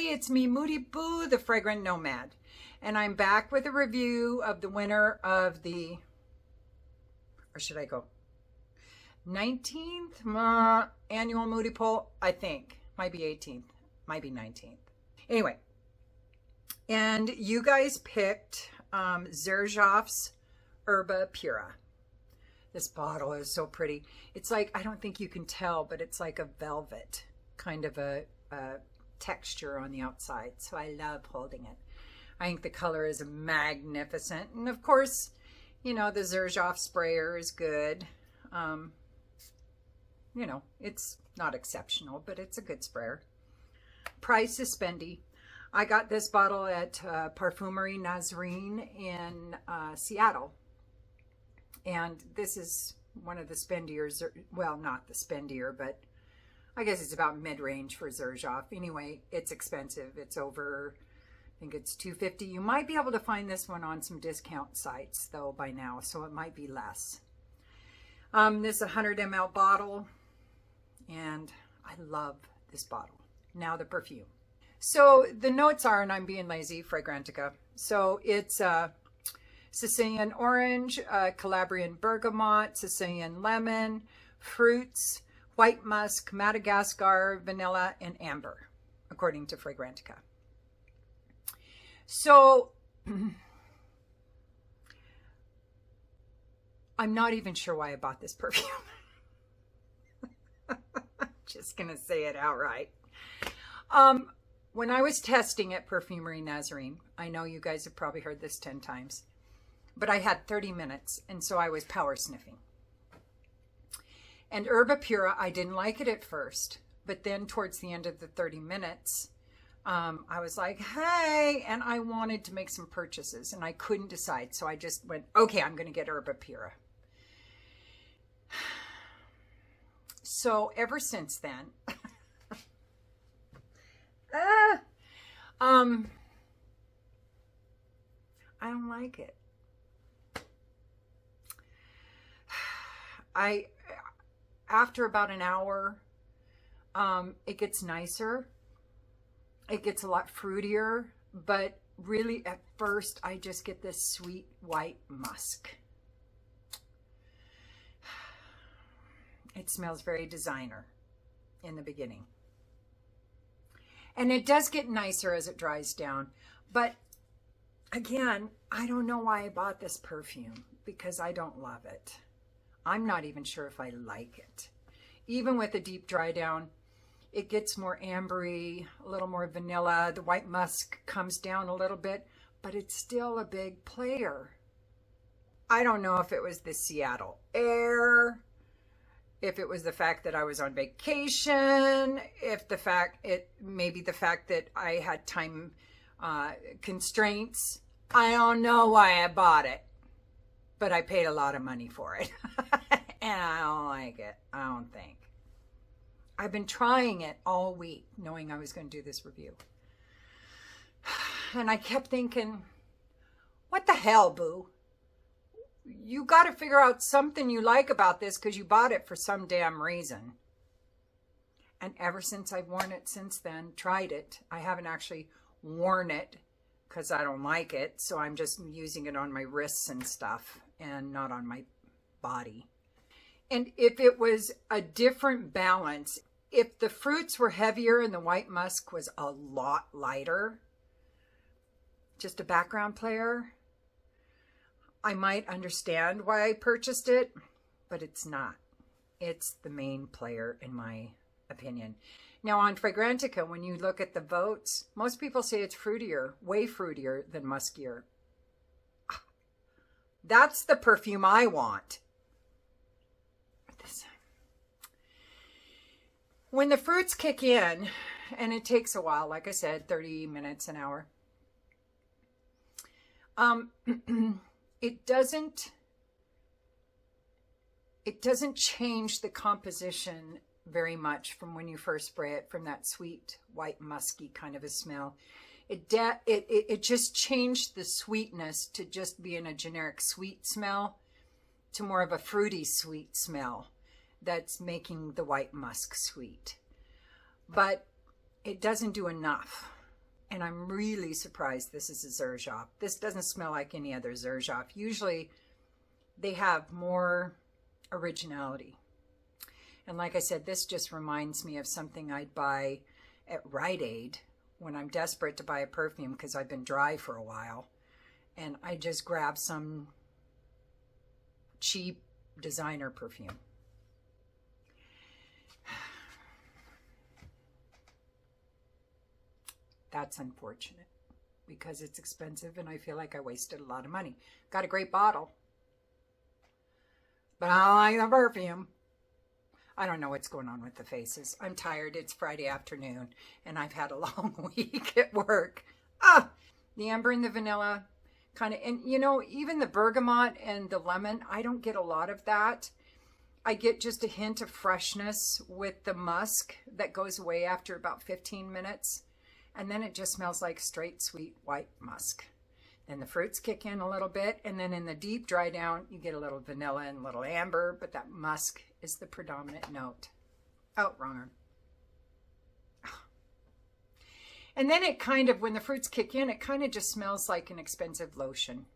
It's me, Moody Boo, the Fragrant Nomad, and I'm back with a review of the winner of the, or should I go, 19th Annual Moody Poll, I think. Might be 18th, might be 19th. Anyway, and you guys picked Xerjoff's Erba Pura. This bottle is so pretty. It's like, I don't think you can tell, but it's like a velvet kind of a texture on the outside, so I love holding it. I think the color is magnificent, and of course, you know, the Xerjoff sprayer is good. You know, it's not exceptional, but it's a good sprayer. Price is spendy. I got this bottle at Parfumerie Nazarene in Seattle, and this is one of the spendier, well, not the spendier, but I guess it's about mid-range for Xerjoff. Anyway, it's expensive. It's over, I think it's $250. You might be able to find this one on some discount sites, though, by now, so it might be less. This is a 100 ml bottle, and I love this bottle. Now the perfume. So the notes are, and I'm being lazy, Fragrantica. So it's Sicilian orange, Calabrian bergamot, Sicilian lemon, fruits, white musk, Madagascar, vanilla, and amber, according to Fragrantica. So I'm not even sure why I bought this perfume. Just gonna say it outright. When I was testing at Parfumerie Nazarene, I know you guys have probably heard this 10 times, but I had 30 minutes, and so I was power sniffing. And Erba Pura, I didn't like it at first, but then towards the end of the 30 minutes, I was like, hey, and I wanted to make some purchases, and I couldn't decide. So I just went, okay, I'm going to get Erba Pura. So ever since then, I don't like it. After about an hour, it gets nicer. It gets a lot fruitier, but really at first I just get this sweet white musk. It smells very designer in the beginning. And it does get nicer as it dries down. But again, I don't know why I bought this perfume, because I don't love it. I'm not even sure if I like it. Even with a deep dry down, it gets more ambery, a little more vanilla. The white musk comes down a little bit, but it's still a big player. I don't know if it was the Seattle air, if it was the fact that I was on vacation, maybe the fact that I had time constraints. I don't know why I bought it, but I paid a lot of money for it. And I don't like it, I don't think. I've been trying it all week, knowing I was going to do this review. And I kept thinking, what the hell, boo? You got to figure out something you like about this, because you bought it for some damn reason. And ever since I've worn it since then, tried it, I haven't actually worn it because I don't like it. So I'm just using it on my wrists and stuff and not on my body. And if it was a different balance, if the fruits were heavier and the white musk was a lot lighter, just a background player, I might understand why I purchased it, but it's not. It's the main player in my opinion. Now on Fragrantica, when you look at the votes, most people say it's fruitier, way fruitier than muskier. That's the perfume I want. When the fruits kick in, and it takes a while, like I said, 30 minutes, an hour, it doesn't change the composition very much from when you first spray it, from that sweet, white, musky kind of a smell. It just changed the sweetness to just being a generic sweet smell. to more of a fruity sweet smell that's making the white musk sweet. But it doesn't do enough. And I'm really surprised this is a Xerjoff. This doesn't smell like any other Xerjoff. Usually they have more originality. And like I said, this just reminds me of something I'd buy at Rite Aid when I'm desperate to buy a perfume because I've been dry for a while. And I just grab some cheap designer perfume. That's unfortunate because it's expensive and I feel like I wasted a lot of money. Got a great bottle, but I don't like the perfume. I don't know what's going on with the faces. I'm tired. It's Friday afternoon and I've had a long week at work. The amber and the vanilla kind of, and you know, even the bergamot and the lemon, I don't get a lot of that. I get just a hint of freshness with the musk that goes away after about 15 minutes. And then it just smells like straight sweet white musk. Then the fruits kick in a little bit. And then in the deep dry down, you get a little vanilla and a little amber. But that musk is the predominant note. Oh, wrong arm. And then it kind of, when the fruits kick in, it kind of just smells like an expensive lotion.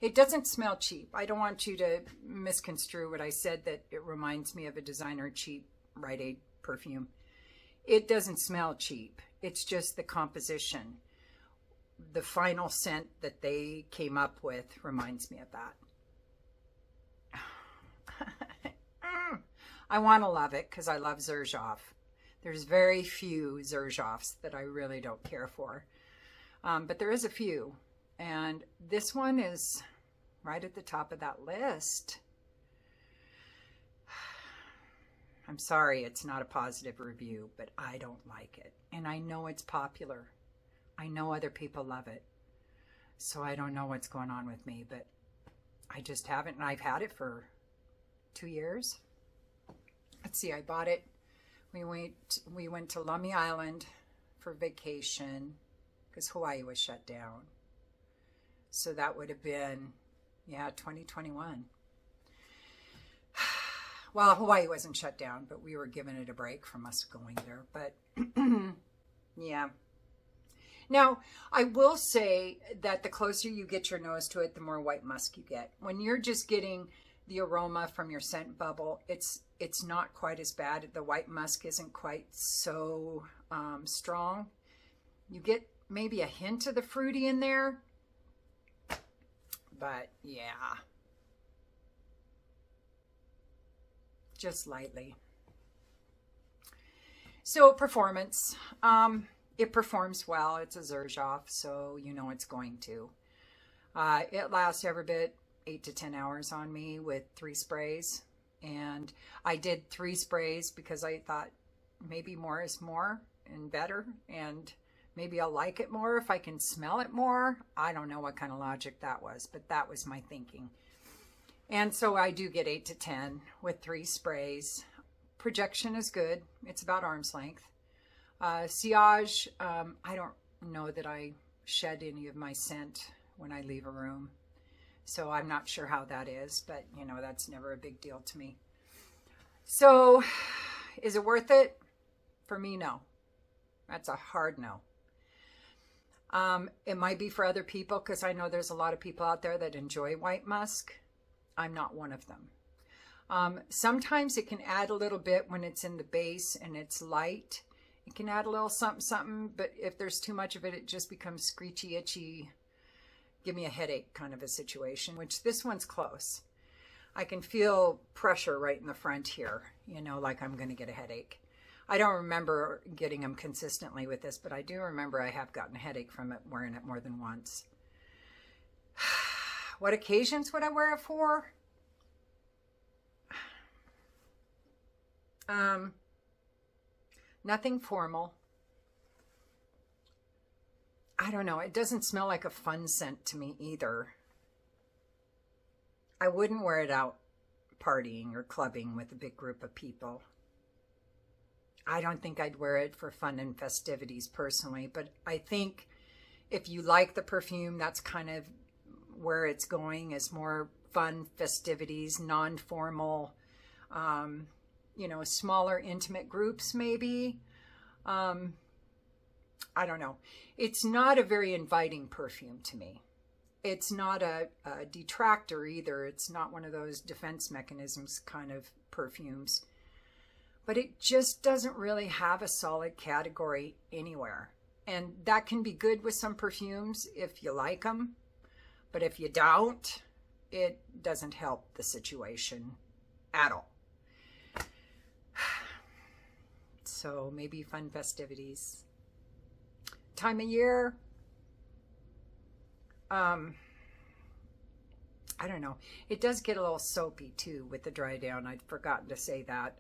It doesn't smell cheap. I don't want you to misconstrue what I said, that it reminds me of a designer cheap Rite Aid perfume. It doesn't smell cheap. It's just the composition. The final scent that they came up with reminds me of that. I want to love it because I love Xerjoff. There's very few Xerjoffs that I really don't care for. But there is a few. And this one is right at the top of that list. I'm sorry it's not a positive review, but I don't like it. And I know it's popular. I know other people love it. So I don't know what's going on with me, but I just haven't. And I've had it for 2 years. Let's see, I bought it. We went to Lummi Island for vacation because Hawaii was shut down. So that would have been, 2021. Well, Hawaii wasn't shut down, but we were giving it a break from us going there. But yeah. Now, I will say that the closer you get your nose to it, the more white musk you get. When you're just getting the aroma from your scent bubble, it's not quite as bad. The white musk isn't quite so strong. You get maybe a hint of the fruity in there. But yeah. Just lightly. So performance. It performs well. It's a Xerjoff, so you know it's going to. It lasts every bit 8 to 10 hours on me with 3 sprays. And I did 3 sprays because I thought maybe more is more and better. And maybe I'll like it more if I can smell it more. I don't know what kind of logic that was, but that was my thinking. And so I do get 8 to 10 with 3 sprays. Projection is good. It's about arm's length. Sillage, I don't know that I shed any of my scent when I leave a room. So I'm not sure how that is, but you know, that's never a big deal to me. So is it worth it? For me, no. That's a hard no. It might be for other people because I know there's a lot of people out there that enjoy white musk. I'm not one of them. Sometimes it can add a little bit when it's in the base and it's light. It can add a little something, something, but if there's too much of it, it just becomes screechy, itchy, give me a headache kind of a situation, which this one's close. I can feel pressure right in the front here, you know, like I'm going to get a headache. I don't remember getting them consistently with this, but I do remember I have gotten a headache from it wearing it more than once. What occasions would I wear it for? Nothing formal. I don't know. It doesn't smell like a fun scent to me either. I wouldn't wear it out partying or clubbing with a big group of people. I don't think I'd wear it for fun and festivities personally, but I think if you like the perfume, that's kind of where it's going is more fun festivities, non-formal, smaller intimate groups maybe. I don't know. It's not a very inviting perfume to me. It's not a detractor either. It's not one of those defense mechanisms kind of perfumes. But it just doesn't really have a solid category anywhere. And that can be good with some perfumes if you like them. But if you don't, it doesn't help the situation at all. So maybe fun festivities. Time of year. I don't know. It does get a little soapy too with the dry down. I'd forgotten to say that.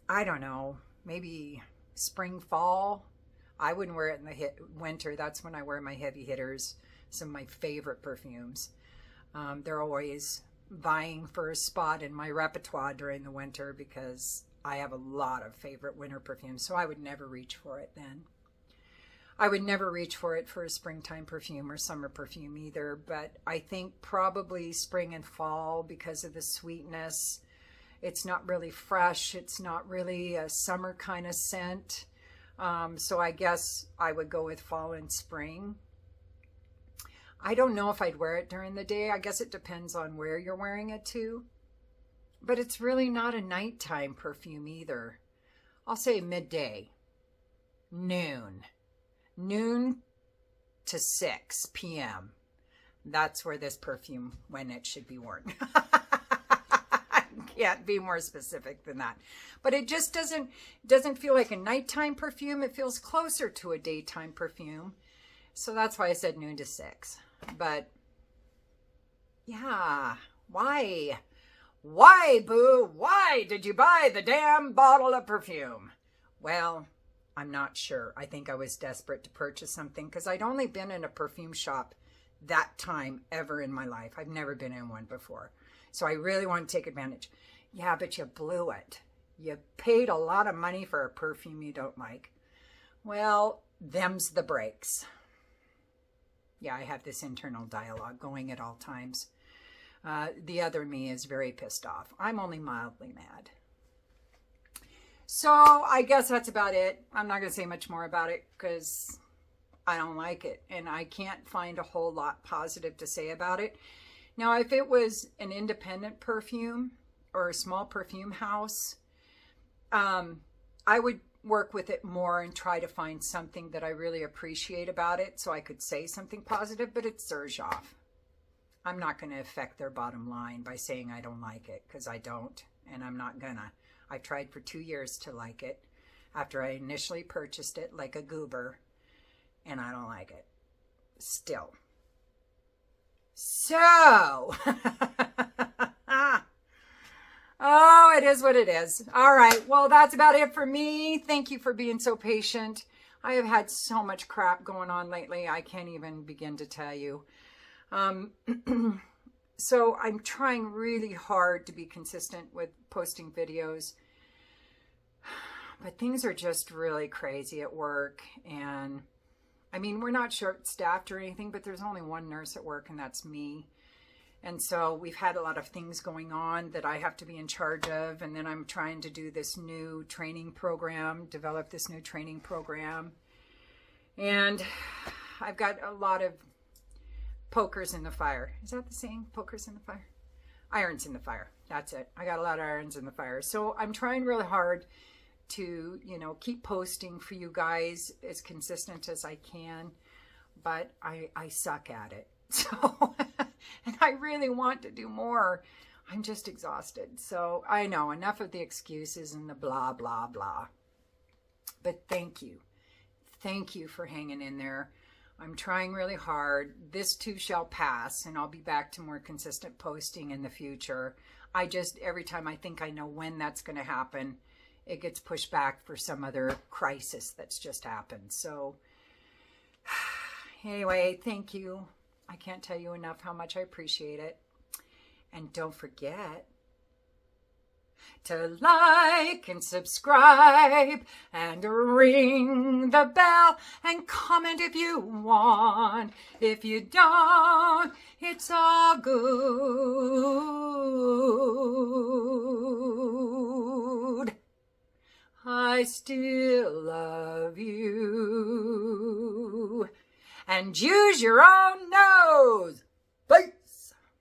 I don't know. Maybe spring, fall. I wouldn't wear it in the winter. That's when I wear my heavy hitters. Some of my favorite perfumes. They're always vying for a spot in my repertoire during the winter because I have a lot of favorite winter perfumes. So I would never reach for it then. I would never reach for it for a springtime perfume or summer perfume either. But I think probably spring and fall because of the sweetness. It's not really fresh. It's not really a summer kind of scent. So I guess I would go with fall and spring. I don't know if I'd wear it during the day. I guess it depends on where you're wearing it to. But it's really not a nighttime perfume either. I'll say midday. Noon to 6 p.m. That's where this perfume, when it should be worn. Can't be more specific than that. But it just doesn't feel like a nighttime perfume. It feels closer to a daytime perfume. So that's why I said noon to 6. But yeah, why? Why, boo? Why did you buy the damn bottle of perfume? Well, I'm not sure. I think I was desperate to purchase something because I'd only been in a perfume shop that time ever in my life. I've never been in one before. So I really want to take advantage. Yeah, but you blew it. You paid a lot of money for a perfume you don't like. Well, them's the breaks. Yeah, I have this internal dialogue going at all times. The other me is very pissed off. I'm only mildly mad. So I guess that's about it. I'm not going to say much more about it because I don't like it. And I can't find a whole lot positive to say about it. Now, if it was an independent perfume or a small perfume house, I would work with it more and try to find something that I really appreciate about it so I could say something positive, but it's Xerjoff. I'm not going to affect their bottom line by saying I don't like it because I don't, and I'm not gonna. I tried for 2 years to like it after I initially purchased it like a goober, and I don't like it still. So, oh, it is what it is. All right. Well, that's about it for me. Thank you for being so patient. I have had so much crap going on lately. I can't even begin to tell you. So I'm trying really hard to be consistent with posting videos. But things are just really crazy at work. And I mean, we're not short-staffed or anything, but there's only one nurse at work, and that's me. And so we've had a lot of things going on that I have to be in charge of. And then I'm trying to do this new training program, develop this new training program. And I've got a lot of pokers in the fire. Is that the saying? Pokers in the fire? Irons in the fire. That's it. I got a lot of irons in the fire. So I'm trying really hard to, keep posting for you guys as consistent as I can. But I suck at it. So, and I really want to do more. I'm just exhausted. So I know, enough of the excuses and the blah, blah, blah. But thank you. Thank you for hanging in there. I'm trying really hard. This too shall pass, and I'll be back to more consistent posting in the future. Every time I think I know when that's going to happen, it gets pushed back for some other crisis that's just happened. So anyway, thank you. I can't tell you enough how much I appreciate it. And don't forget, to like and subscribe and ring the bell and comment if you want. If you don't, it's all good. I still love you. And use your own nose.